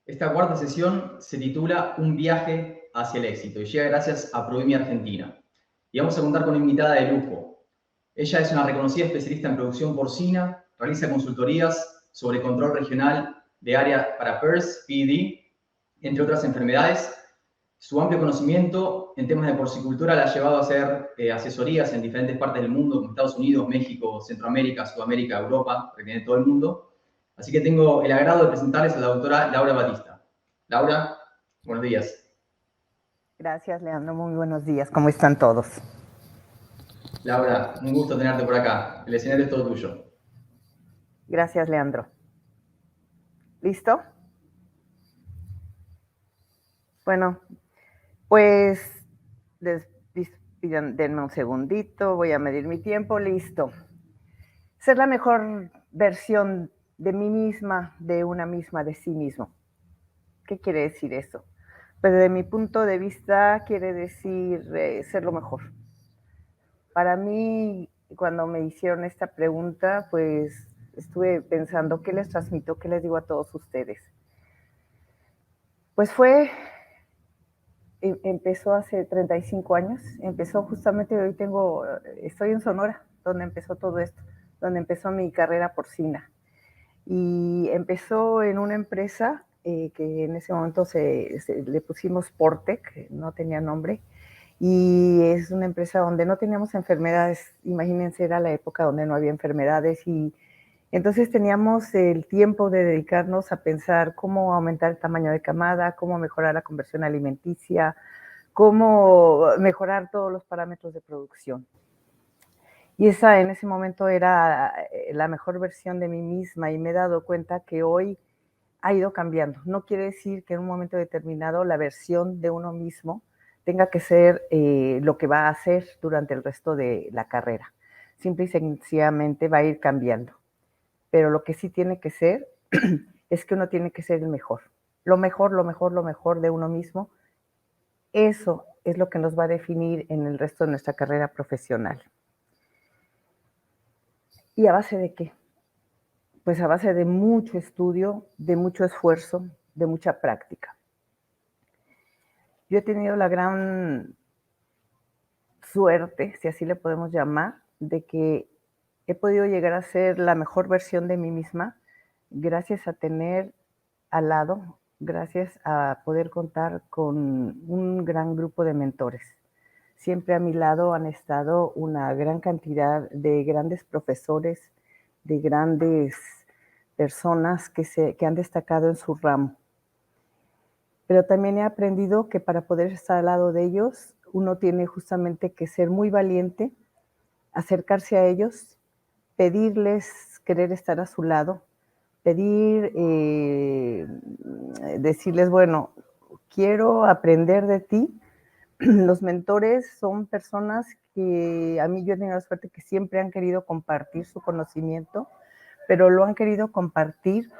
Esta cuarta sesión se titula Un viaje hacia el éxito y llega gracias a Proimi Argentina. Y vamos a contar con una invitada de lujo. Ella es una reconocida especialista en producción porcina, realiza consultorías sobre control regional de área para PRRS, PID, entre otras enfermedades. Su amplio conocimiento en temas de porcicultura la ha llevado a hacer asesorías en diferentes partes del mundo, como Estados Unidos, México, Centroamérica, Sudamérica, Europa, que tiene todo el mundo. Así que tengo el agrado de presentarles a la doctora Laura Batista. Laura, buenos días. Gracias, Leandro. Muy buenos días. ¿Cómo están todos? Laura, un gusto tenerte por acá. El escenario es todo tuyo. Gracias, Leandro. ¿Listo? Bueno, pues denme un segundito, voy a medir mi tiempo, listo. Ser la mejor versión de mí misma, de una misma, de sí mismo. ¿Qué quiere decir eso? Pues desde mi punto de vista quiere decir ser lo mejor. Para mí, cuando me hicieron esta pregunta, pues estuve pensando qué les transmito, qué les digo a todos ustedes. Pues empezó hace 35 años, empezó justamente, estoy en Sonora, donde empezó todo esto, donde empezó mi carrera porcina. Y empezó en una empresa que en ese momento le pusimos Portec, no tenía nombre, y es una empresa donde no teníamos enfermedades. Imagínense, era la época donde no había enfermedades, y entonces teníamos el tiempo de dedicarnos a pensar cómo aumentar el tamaño de camada, cómo mejorar la conversión alimenticia, cómo mejorar todos los parámetros de producción. Y esa en ese momento era la mejor versión de mí misma, y me he dado cuenta que hoy ha ido cambiando. No quiere decir que en un momento determinado la versión de uno mismo tenga que ser lo que va a hacer durante el resto de la carrera. Simple y sencillamente va a ir cambiando. Pero lo que sí tiene que ser es que uno tiene que ser el mejor. Lo mejor, lo mejor, lo mejor de uno mismo. Eso es lo que nos va a definir en el resto de nuestra carrera profesional. ¿Y a base de qué? Pues a base de mucho estudio, de mucho esfuerzo, de mucha práctica. Yo he tenido la gran suerte, si así le podemos llamar, de que he podido llegar a ser la mejor versión de mí misma gracias a tener al lado, gracias a poder contar con un gran grupo de mentores. Siempre a mi lado han estado una gran cantidad de grandes profesores, de grandes personas que han destacado en su ramo. Pero también he aprendido que para poder estar al lado de ellos, uno tiene justamente que ser muy valiente, acercarse a ellos, pedirles querer estar a su lado, decirles, bueno, quiero aprender de ti. Los mentores son personas que a mí yo he tenido la suerte que siempre han querido compartir su conocimiento, pero lo han querido compartir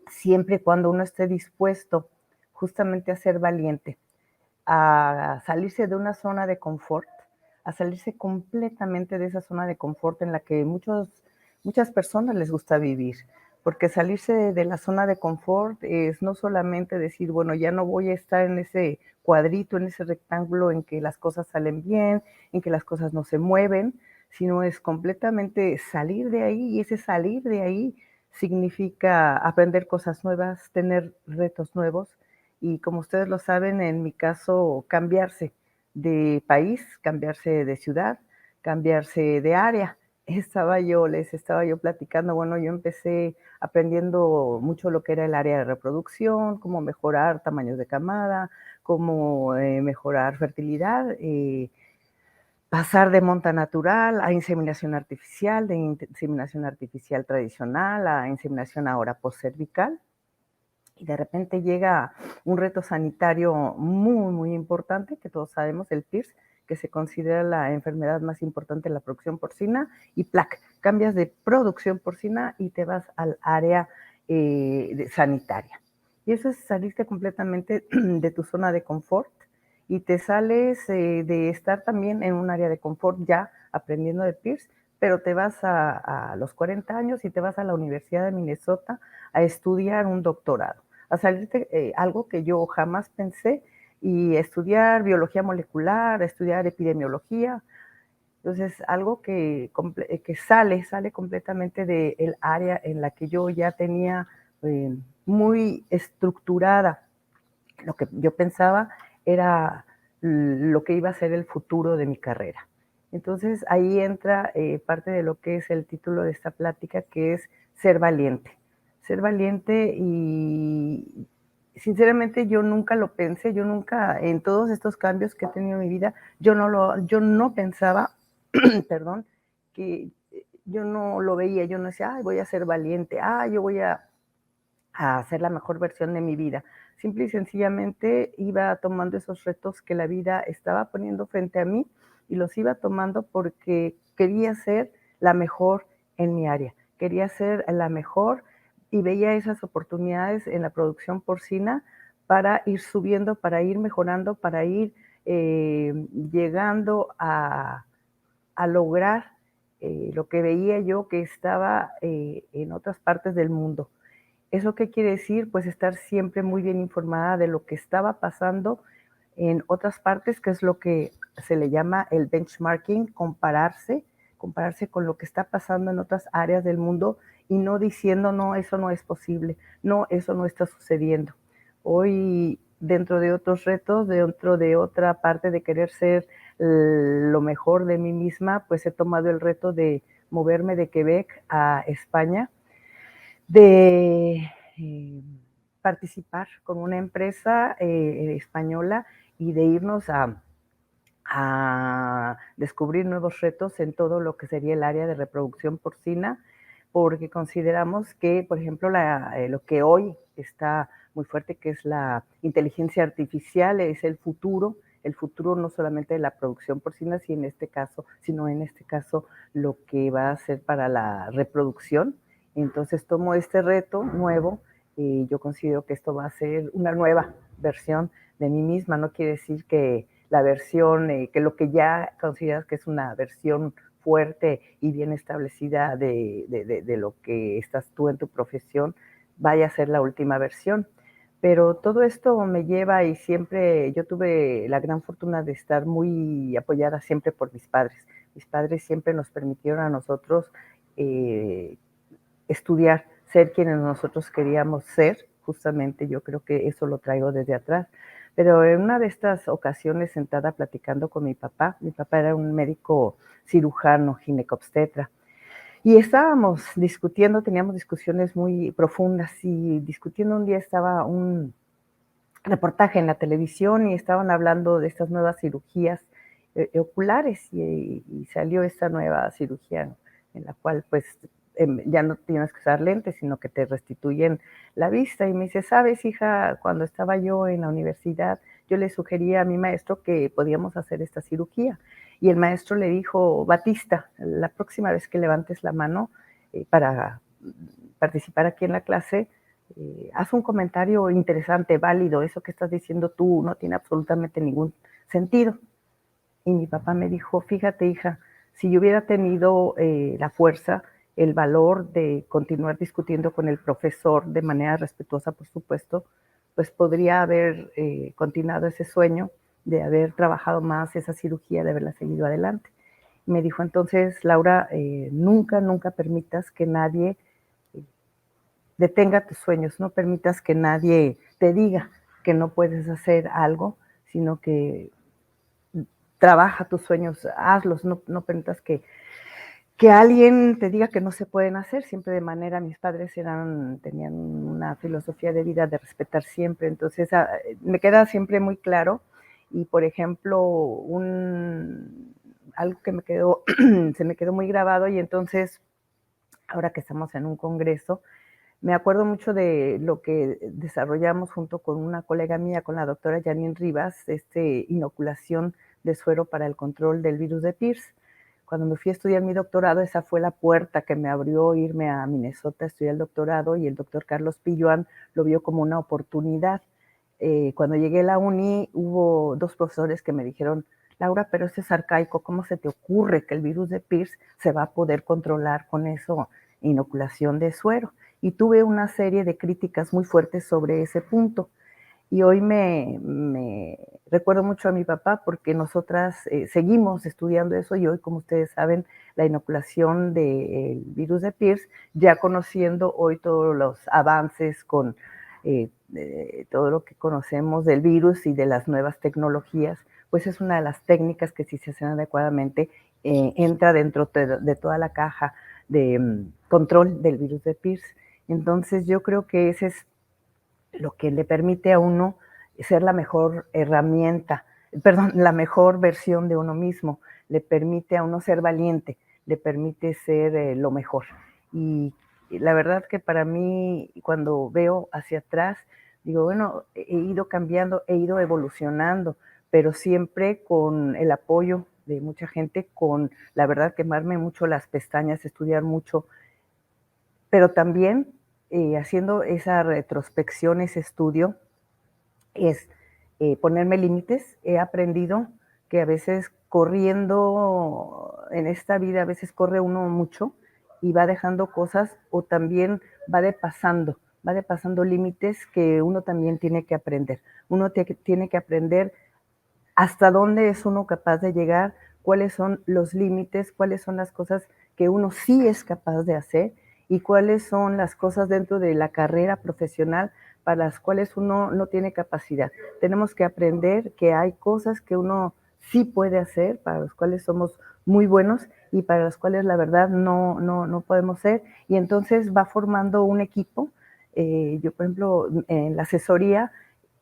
siempre y cuando uno esté dispuesto justamente a ser valiente, a salirse de una zona de confort, a salirse completamente de esa zona de confort en la que muchas personas les gusta vivir. Porque salirse de la zona de confort es no solamente decir, bueno, ya no voy a estar en ese cuadrito, en ese rectángulo en que las cosas salen bien, en que las cosas no se mueven, sino es completamente salir de ahí, y ese salir de ahí significa aprender cosas nuevas, tener retos nuevos, y como ustedes lo saben, en mi caso, cambiarse de país, cambiarse de ciudad, cambiarse de área. Les estaba yo platicando, bueno, yo empecé aprendiendo mucho lo que era el área de reproducción, cómo mejorar tamaños de camada, cómo mejorar fertilidad, pasar de monta natural a inseminación artificial, de inseminación artificial tradicional a inseminación ahora postcervical. Y de repente llega un reto sanitario muy, muy importante, que todos sabemos, el PIRS, que se considera la enfermedad más importante de la producción porcina, y ¡plac! Cambias de producción porcina y te vas al área sanitaria. Y eso es salirte completamente de tu zona de confort, y te sales de estar también en un área de confort ya aprendiendo de PIRS, pero te vas a los 40 años y te vas a la Universidad de Minnesota a estudiar un doctorado, a salir de algo que yo jamás pensé y estudiar biología molecular, estudiar epidemiología. Entonces, algo que sale completamente del área en la que yo ya tenía muy estructurada. Lo que yo pensaba era lo que iba a ser el futuro de mi carrera. Entonces, ahí entra parte de lo que es el título de esta plática, que es ser valiente. Ser valiente y sinceramente yo nunca lo pensé, yo nunca, en todos estos cambios que he tenido en mi vida, yo no pensaba, perdón, que yo no lo veía, yo no decía, ay, voy a ser valiente, yo voy a hacer la mejor versión de mi vida. Simple y sencillamente iba tomando esos retos que la vida estaba poniendo frente a mí y los iba tomando porque quería ser la mejor en mi área, quería ser la mejor y veía esas oportunidades en la producción porcina para ir subiendo, para ir mejorando, para ir llegando a lograr lo que veía yo que estaba en otras partes del mundo. ¿Eso qué quiere decir? Pues estar siempre muy bien informada de lo que estaba pasando en otras partes, que es lo que se le llama el benchmarking, compararse con lo que está pasando en otras áreas del mundo y no diciendo, no, eso no es posible, no, eso no está sucediendo. Hoy, dentro de otros retos, dentro de otra parte de querer ser lo mejor de mí misma, pues he tomado el reto de moverme de Quebec a España, de participar con una empresa española y de irnos a descubrir nuevos retos en todo lo que sería el área de reproducción porcina, porque consideramos que, por ejemplo, lo que hoy está muy fuerte, que es la inteligencia artificial, es el futuro no solamente de la producción porcina, sino en este caso lo que va a ser para la reproducción. Entonces tomo este reto nuevo y yo considero que esto va a ser una nueva versión de mí misma. No quiere decir que la versión, que lo que ya consideras que es una versión fuerte y bien establecida de lo que estás tú en tu profesión, vaya a ser la última versión. Pero todo esto me lleva y siempre, yo tuve la gran fortuna de estar muy apoyada siempre por mis padres. Mis padres siempre nos permitieron a nosotros estudiar, ser quienes nosotros queríamos ser, justamente yo creo que eso lo traigo desde atrás. Pero en una de estas ocasiones sentada platicando con mi papá era un médico cirujano, ginecobstetra, y estábamos discutiendo, teníamos discusiones muy profundas y discutiendo un día estaba un reportaje en la televisión y estaban hablando de estas nuevas cirugías oculares y salió esta nueva cirugía en la cual pues ya no tienes que usar lentes, sino que te restituyen la vista. Y me dice, sabes, hija, cuando estaba yo en la universidad, yo le sugería a mi maestro que podíamos hacer esta cirugía. Y el maestro le dijo, Batista, la próxima vez que levantes la mano para participar aquí en la clase, haz un comentario interesante, válido, eso que estás diciendo tú no tiene absolutamente ningún sentido. Y mi papá me dijo, fíjate hija, si yo hubiera tenido la fuerza, el valor de continuar discutiendo con el profesor de manera respetuosa, por supuesto, pues podría haber continuado ese sueño de haber trabajado más esa cirugía, de haberla seguido adelante. Y me dijo entonces, Laura, nunca permitas que nadie detenga tus sueños, no permitas que nadie te diga que no puedes hacer algo, sino que trabaja tus sueños, hazlos, no permitas que alguien te diga que no se pueden hacer, siempre de manera, mis padres tenían una filosofía de vida de respetar siempre, entonces me queda siempre muy claro y por ejemplo, algo que se me quedó muy grabado y entonces, ahora que estamos en un congreso, me acuerdo mucho de lo que desarrollamos junto con una colega mía, con la doctora Janine Rivas, inoculación de suero para el control del virus de Pierce. Cuando me fui a estudiar mi doctorado, esa fue la puerta que me abrió irme a Minnesota a estudiar el doctorado y el doctor Carlos Pilluan lo vio como una oportunidad. Cuando llegué a la uni, hubo dos profesores que me dijeron, Laura, pero eso es arcaico, ¿cómo se te ocurre que el virus de Pierce se va a poder controlar con eso, inoculación de suero? y tuve una serie de críticas muy fuertes sobre ese punto. Y hoy me recuerdo mucho a mi papá porque nosotras seguimos estudiando eso y hoy, como ustedes saben, la inoculación del virus de Pierce, ya conociendo hoy todos los avances con todo lo que conocemos del virus y de las nuevas tecnologías, pues es una de las técnicas que si se hacen adecuadamente entra dentro de toda la caja de control del virus de Pierce. Entonces yo creo que ese es lo que le permite a uno ser la mejor herramienta, perdón, la mejor versión de uno mismo, le permite a uno ser valiente, le permite ser lo mejor. Y la verdad que para mí, cuando veo hacia atrás, digo, bueno, he ido cambiando, he ido evolucionando, pero siempre con el apoyo de mucha gente, con la verdad quemarme mucho las pestañas, estudiar mucho, pero también haciendo esa retrospección, ese estudio, es ponerme límites. He aprendido que a veces corriendo en esta vida, a veces corre uno mucho y va dejando cosas o también va depasando límites que uno también tiene que aprender. Uno tiene que aprender hasta dónde es uno capaz de llegar, cuáles son los límites, cuáles son las cosas que uno sí es capaz de hacer y cuáles son las cosas dentro de la carrera profesional para las cuales uno no tiene capacidad. Tenemos que aprender que hay cosas que uno sí puede hacer, para las cuales somos muy buenos y para las cuales la verdad no podemos ser. Y entonces va formando un equipo. Yo, por ejemplo, en la asesoría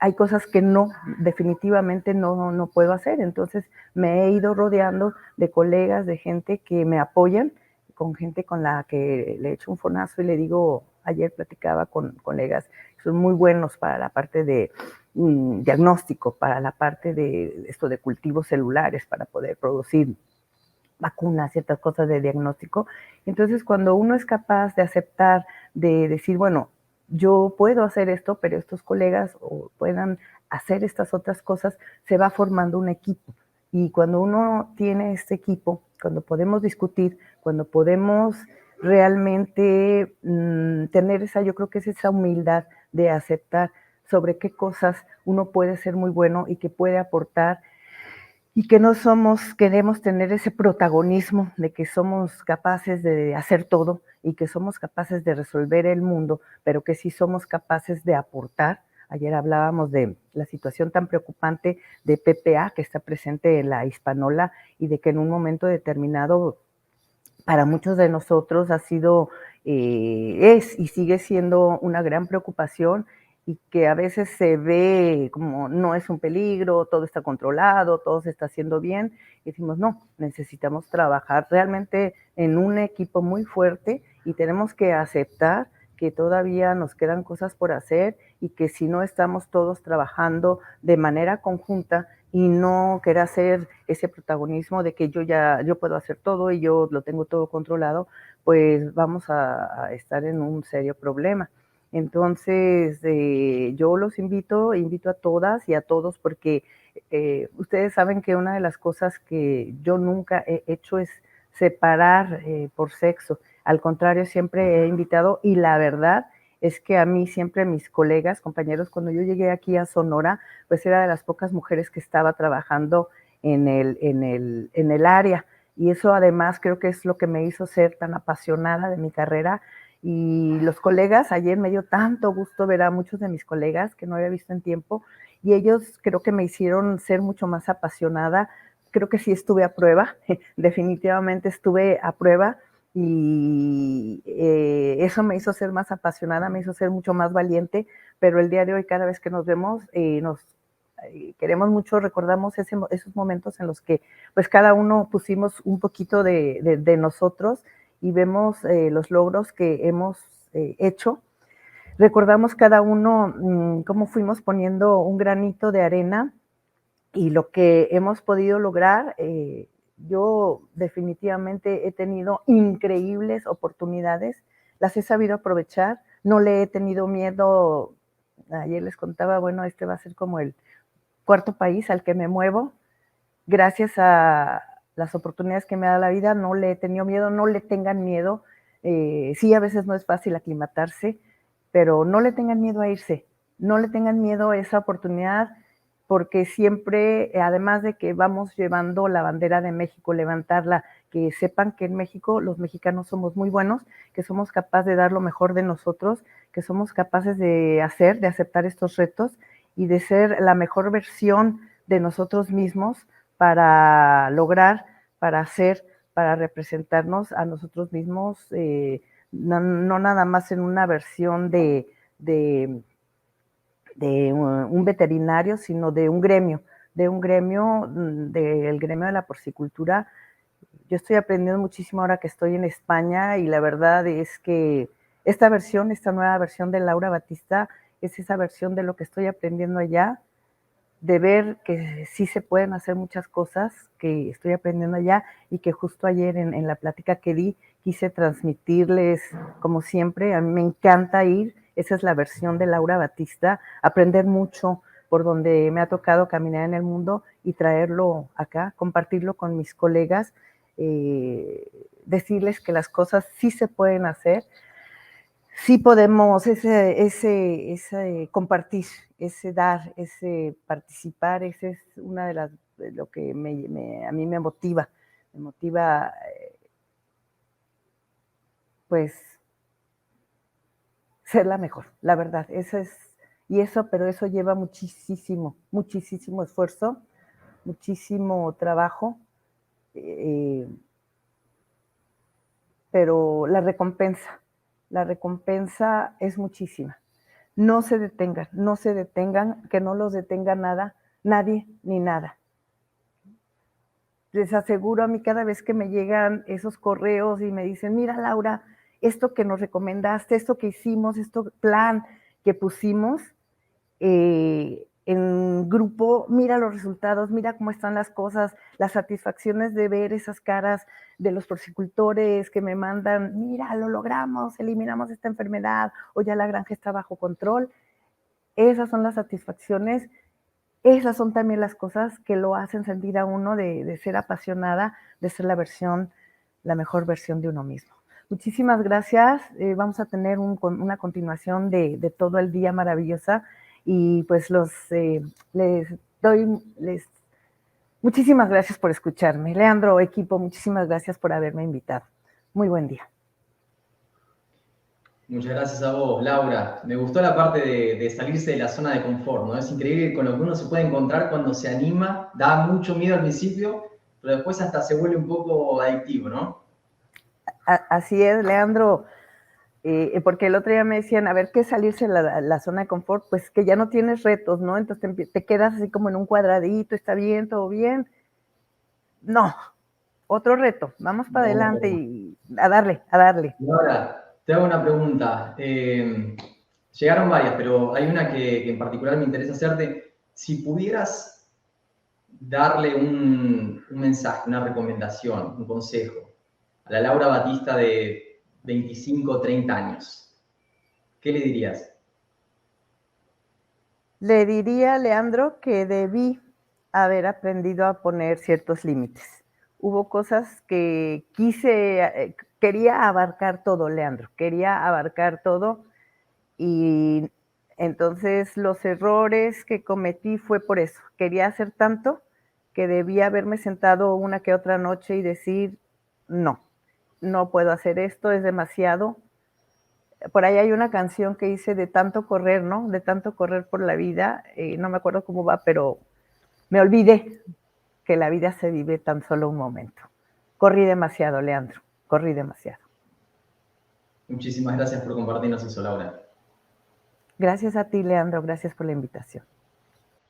hay cosas que no, definitivamente no puedo hacer. Entonces me he ido rodeando de colegas, de gente que me apoyan, con gente con la que le echo un fonazo y le digo, ayer platicaba con colegas que son muy buenos para la parte de diagnóstico, para la parte de esto de cultivos celulares, para poder producir vacunas, ciertas cosas de diagnóstico. Entonces, cuando uno es capaz de aceptar, de decir, bueno, yo puedo hacer esto, pero estos colegas puedan hacer estas otras cosas, se va formando un equipo. Y cuando uno tiene este equipo, cuando podemos discutir, cuando podemos realmente tener esa, yo creo que es esa humildad de aceptar sobre qué cosas uno puede ser muy bueno y que puede aportar y que no somos, queremos tener ese protagonismo de que somos capaces de hacer todo y que somos capaces de resolver el mundo, pero que sí somos capaces de aportar. Ayer hablábamos de la situación tan preocupante de PPA que está presente en la hispanola y de que en un momento determinado para muchos de nosotros ha sido, es y sigue siendo una gran preocupación y que a veces se ve como no es un peligro, todo está controlado, todo se está haciendo bien. Y decimos, no, necesitamos trabajar realmente en un equipo muy fuerte y tenemos que aceptar que todavía nos quedan cosas por hacer y que si no estamos todos trabajando de manera conjunta y no querer hacer ese protagonismo de que yo puedo hacer todo y yo lo tengo todo controlado, pues vamos a estar en un serio problema. Entonces, yo los invito a todas y a todos porque ustedes saben que una de las cosas que yo nunca he hecho es separar por sexo. Al contrario, siempre he invitado y la verdad es que a mí siempre mis colegas, compañeros, cuando yo llegué aquí a Sonora, pues era de las pocas mujeres que estaba trabajando en el área. Y eso además creo que es lo que me hizo ser tan apasionada de mi carrera. Y los colegas, ayer me dio tanto gusto ver a muchos de mis colegas que no había visto en tiempo, y ellos creo que me hicieron ser mucho más apasionada. Creo que sí estuve a prueba, definitivamente estuve a prueba, y eso me hizo ser más apasionada, me hizo ser mucho más valiente, pero el día de hoy cada vez que nos vemos nos queremos mucho, recordamos esos momentos en los que pues cada uno pusimos un poquito de nosotros y vemos los logros que hemos hecho. Recordamos cada uno cómo fuimos poniendo un granito de arena y lo que hemos podido lograr. Yo definitivamente he tenido increíbles oportunidades, las he sabido aprovechar, no le he tenido miedo. Ayer les contaba, bueno, este va a ser como el cuarto país al que me muevo. Gracias a las oportunidades que me da la vida, no le he tenido miedo, no le tengan miedo. Sí, a veces no es fácil aclimatarse, pero no le tengan miedo a irse, no le tengan miedo a esa oportunidad, porque siempre, además de que vamos llevando la bandera de México, levantarla, que sepan que en México los mexicanos somos muy buenos, que somos capaces de dar lo mejor de nosotros, que somos capaces de aceptar estos retos y de ser la mejor versión de nosotros mismos para lograr, para hacer, para representarnos a nosotros mismos, no nada más en una versión de un veterinario, sino de un gremio, del gremio de la porcicultura. Yo estoy aprendiendo muchísimo ahora que estoy en España y la verdad es que esta nueva versión de Laura Batista, es esa versión de lo que estoy aprendiendo allá, de ver que sí se pueden hacer muchas cosas que estoy aprendiendo allá y que justo ayer en la plática que di quise transmitirles, como siempre. A mí me encanta ir, esa es la versión de Laura Batista, aprender mucho por donde me ha tocado caminar en el mundo y traerlo acá, compartirlo con mis colegas, decirles que las cosas sí se pueden hacer, sí podemos ese compartir, ese dar, ese participar, ese es una de las, de lo que a mí me motiva, pues ser la mejor, la verdad, pero eso lleva muchísimo, muchísimo esfuerzo, muchísimo trabajo, pero la recompensa es muchísima. No se detengan, que no los detenga nada, nadie ni nada. Les aseguro, a mí cada vez que me llegan esos correos y me dicen, mira Laura, esto que nos recomendaste, esto que hicimos, plan que pusimos en grupo, mira los resultados, mira cómo están las cosas, las satisfacciones de ver esas caras de los porcicultores que me mandan, mira, lo logramos, eliminamos esta enfermedad, o ya la granja está bajo control. Esas son las satisfacciones, esas son también las cosas que lo hacen sentir a uno de ser apasionada, de ser la mejor versión de uno mismo. Muchísimas gracias. Vamos a tener una continuación de todo el día maravillosa y pues muchísimas gracias por escucharme. Leandro, equipo, muchísimas gracias por haberme invitado. Muy buen día. Muchas gracias a vos, Laura. Me gustó la parte de salirse de la zona de confort, ¿no? Es increíble con lo que uno se puede encontrar cuando se anima, da mucho miedo al principio, pero después hasta se vuelve un poco adictivo, ¿no? Así es, Leandro, porque el otro día me decían, a ver, ¿qué es salirse de la zona de confort? Pues que ya no tienes retos, ¿no? Entonces te quedas así como en un cuadradito, está bien, todo bien. No, otro reto, vamos para adelante y a darle. Y ahora, te hago una pregunta. Llegaron varias, pero hay una que en particular me interesa hacerte. Si pudieras darle un mensaje, una recomendación, un consejo a la Laura Batista de 25, 30 años, ¿qué le dirías? Le diría, Leandro, que debí haber aprendido a poner ciertos límites. Hubo cosas que quería abarcar todo, Leandro, quería abarcar todo y entonces los errores que cometí fue por eso. Quería hacer tanto que debía haberme sentado una que otra noche y decir, no puedo hacer esto, es demasiado. Por ahí hay una canción que dice de tanto correr, ¿no? De tanto correr por la vida, no me acuerdo cómo va, pero me olvidé que la vida se vive tan solo un momento. Corrí demasiado, Leandro, corrí demasiado. Muchísimas gracias por compartirnos eso, Laura. Gracias a ti, Leandro, gracias por la invitación.